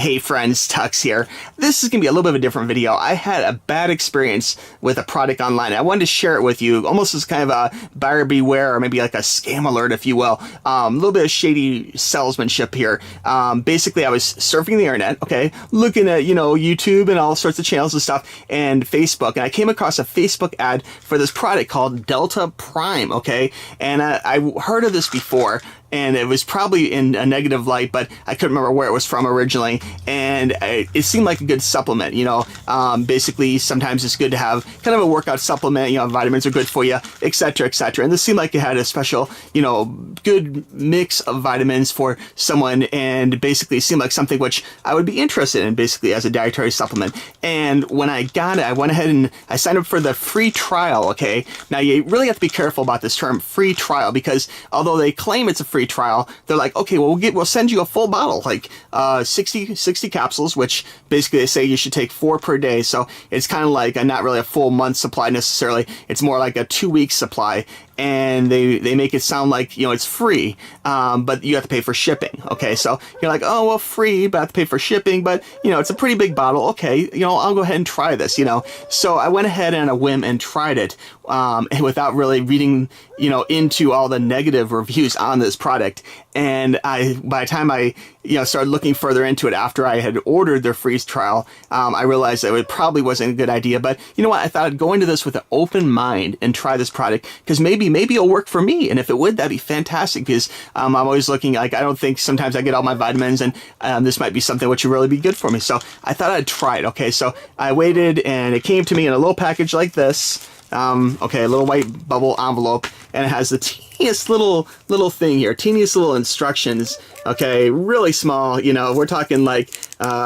Hey friends, Tux here. This is going to be a little bit of a different video. I had a bad experience with a product online. I wanted to share it with you, almost as kind of a buyer beware, or maybe like a scam alert, if you will. A little bit of shady salesmanship here. Basically, I was surfing the internet, okay, looking at, YouTube and all sorts of channels and stuff, and Facebook, and I came across a Facebook ad for this product called Delta Prime, okay, and I heard of this before, and it was probably in a negative light, but I couldn't remember where it was from originally, and it seemed like a good supplement, basically sometimes it's good to have kind of a workout supplement, vitamins are good for you, etc., etc., and this seemed like it had a special, good mix of vitamins for someone, and basically seemed like something which I would be interested in, basically, as a dietary supplement. And when I got it, I went ahead and I signed up for the free trial, okay? Now, you really have to be careful about this term, free trial, because although they claim it's a free trial, they're like, okay, well, we'll send you a full bottle, like 60 capsules, which basically they say you should take 4 per day. So it's kind of like not really a full month supply necessarily. It's more like a 2-week supply. And they make it sound like, it's free, but you have to pay for shipping. Okay, so you're like, oh, well, free, but I have to pay for shipping, but, it's a pretty big bottle. Okay, I'll go ahead and try this, So I went ahead on a whim and tried it without really reading, into all the negative reviews on this product. And by the time I, started looking further into it after I had ordered their free trial, I realized that it probably wasn't a good idea. But you know what? I thought I'd go into this with an open mind and try this product, because maybe it'll work for me. And if it would, that'd be fantastic, because I'm always looking, like, I don't think sometimes I get all my vitamins, and this might be something which would really be good for me. So I thought I'd try it. Okay, so I waited, and it came to me in a little package like this. Okay, a little white bubble envelope, and it has the teeniest little thing here, teeniest little instructions. Okay, really small, we're talking like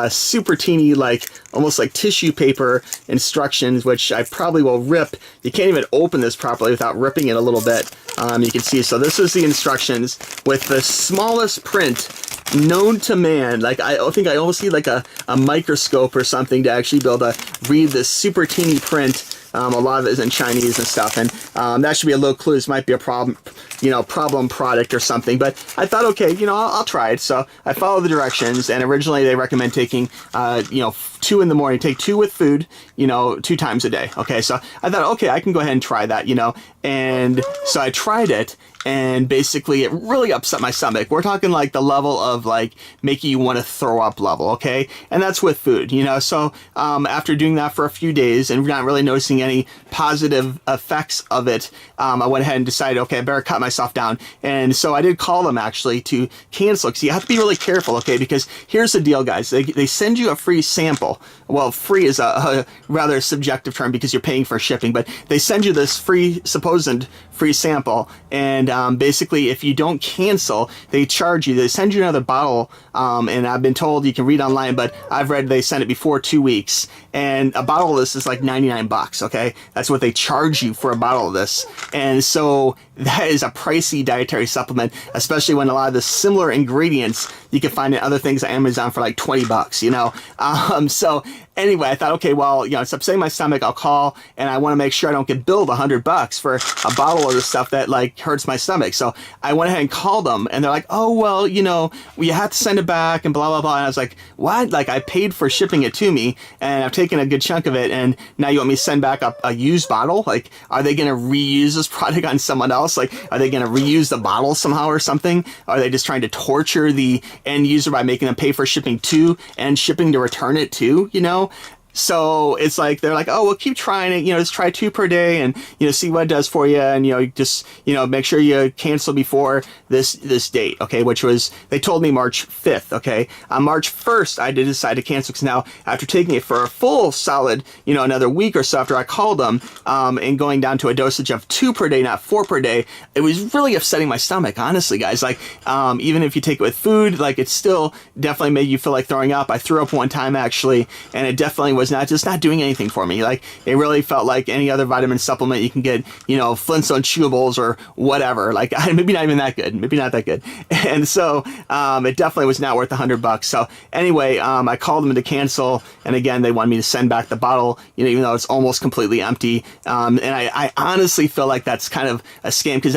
super teeny, like almost like tissue paper instructions, which I probably will rip. You can't even open this properly without ripping it a little bit. You can see, so this is the instructions with the smallest print known to man. Like, I think I almost need like a microscope or something to actually be able to read this super teeny print. A lot of it is in Chinese and stuff, and that should be a little clue. This might be a problem product or something. But I thought, okay, I'll try it. So I followed the directions, and originally they recommend taking, 2 in the morning. Take 2 with food, 2 times a day. Okay, so I thought, okay, I can go ahead and try that, and so I tried it. And basically, it really upset my stomach. We're talking like the level of like making you want to throw up level, okay? And that's with food, So after doing that for a few days and not really noticing any positive effects of it, I went ahead and decided, okay, I better cut myself down. And so I did call them actually to cancel, because you have to be really careful, okay? Because here's the deal, guys. They send you a free sample. Well, free is a rather subjective term because you're paying for shipping, but they send you this supposed free sample, and basically if you don't cancel, they charge you. They send you another bottle, and I've been told, you can read online, but I've read they sent it before 2 weeks, and a bottle of this is like 99 bucks, okay? That's what they charge you for a bottle of this. And so that is a pricey dietary supplement, especially when a lot of the similar ingredients you can find in other things on Amazon for like 20 bucks, So anyway, I thought, okay, well, it's upsetting my stomach. I'll call, and I want to make sure I don't get billed $100 for a bottle of this stuff that like hurts my stomach. So I went ahead and called them, and they're like, oh, well, you have to send it back and blah, blah, blah. And I was like, what? Like, I paid for shipping it to me, and I've taken a good chunk of it, and now you want me to send back a used bottle? Like, are they going to reuse this product on someone else? Like, are they going to reuse the bottle somehow or something? Are they just trying to torture the end user by making them pay for shipping too, and shipping to return it too, So it's like, they're like, oh, well, keep trying it, just try 2 per day and, see what it does for you. And, just, make sure you cancel before this date. Okay. Which was, they told me March 5th. Okay. On March 1st, I did decide to cancel, because now after taking it for a full solid, another week or so after I called them, and going down to a dosage of 2 per day, not 4 per day, it was really upsetting my stomach, honestly, guys. Like, even if you take it with food, like, it still definitely made you feel like throwing up. I threw up one time actually, and it definitely was just not doing anything for me. Like, it really felt like any other vitamin supplement you can get, you know, Flintstone chewables or whatever. Like, maybe not even that good, maybe not that good. And so it definitely was not worth $100. So anyway, I called them to cancel, and again, they wanted me to send back the bottle, you know, even though it's almost completely empty. And I honestly feel like that's kind of a scam, because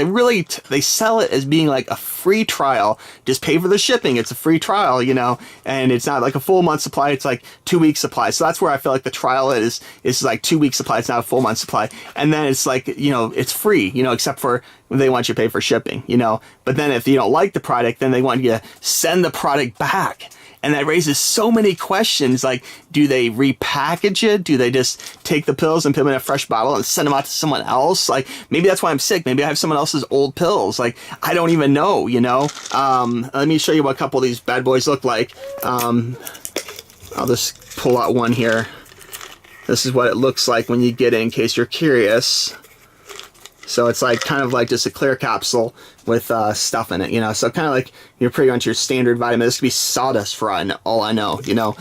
they sell it as being like a free trial. Just pay for the shipping. It's a free trial, you know, and it's not like a full month supply. It's like 2 weeks supply. So that's where I feel like the trial is like 2 weeks supply. It's not a full month supply. And then it's like, you know, it's free, you know, except for they want you to pay for shipping, you know. But then if you don't like the product, then they want you to send the product back. And that raises so many questions, like, do they repackage it? Do they just take the pills and put them in a fresh bottle and send them out to someone else? Like, maybe that's why I'm sick. Maybe I have someone else's old pills. Like, I don't even know, you know? Let me show you what a couple of these bad boys look like. I'll just pull out one here. This is what it looks like when you get it, in case you're curious. So it's like kind of like just a clear capsule with stuff in it, you know. So kind of like you're pretty much your standard vitamin. This could be sawdust for all I know, you know.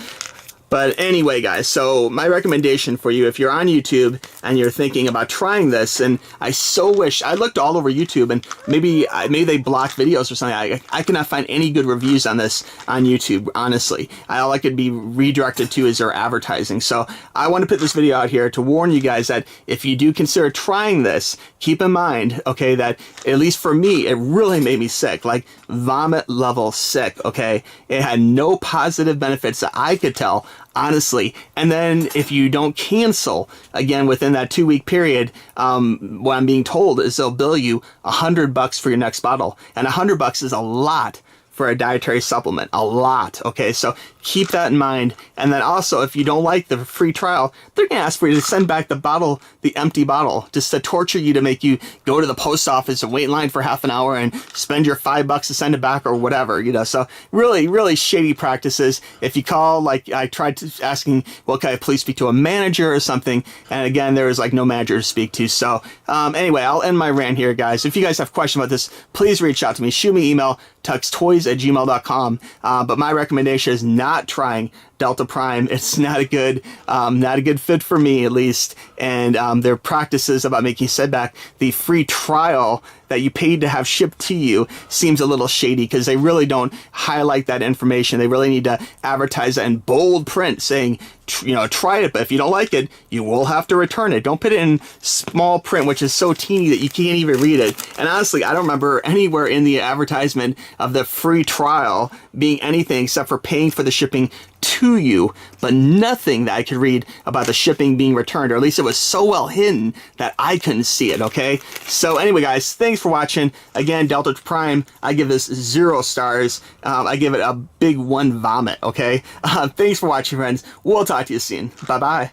But anyway, guys, so my recommendation for you, if you're on YouTube and you're thinking about trying this, and I so wish, I looked all over YouTube, and maybe they blocked videos or something. I cannot find any good reviews on this on YouTube, honestly. All I could be redirected to is their advertising. So I want to put this video out here to warn you guys that if you do consider trying this, keep in mind, okay, that at least for me, it really made me sick, like vomit level sick, okay? It had no positive benefits that I could tell, honestly. And then if you don't cancel again within that 2 week period, what I'm being told is they'll bill you $100 for your next bottle, and $100 is a lot for a dietary supplement, a lot. Okay, so keep that in mind. And then also, if you don't like the free trial, they're gonna ask for you to send back the bottle, the empty bottle, just to torture you, to make you go to the post office and wait in line for half an hour and spend your $5 to send it back or whatever, you know. So really, really shady practices. If you call, like I tried asking, well, can I please speak to a manager or something? And again, there was like no manager to speak to. So anyway, I'll end my rant here, guys. If you guys have questions about this, please reach out to me. Shoot me an email, tuxtoys@gmail.com. But my recommendation is not trying Delta Prime. It's not a good fit for me, at least. And their practices about making you send back the free trial that you paid to have shipped to you seems a little shady, because they really don't highlight that information. They really need to advertise that in bold print, saying, you know, try it, but if you don't like it, you will have to return it. Don't put it in small print, which is so teeny that you can't even read it. And honestly, I don't remember anywhere in the advertisement of the free trial being anything except for paying for the shipping to you, but nothing that I could read about the shipping being returned, or at least it was so well hidden that I couldn't see it, okay? So anyway, guys, thanks for watching. Again, Delta Prime, I give this 0 stars. I give it a big 1 vomit, okay? Thanks for watching, friends. We'll talk to you soon. Bye-bye.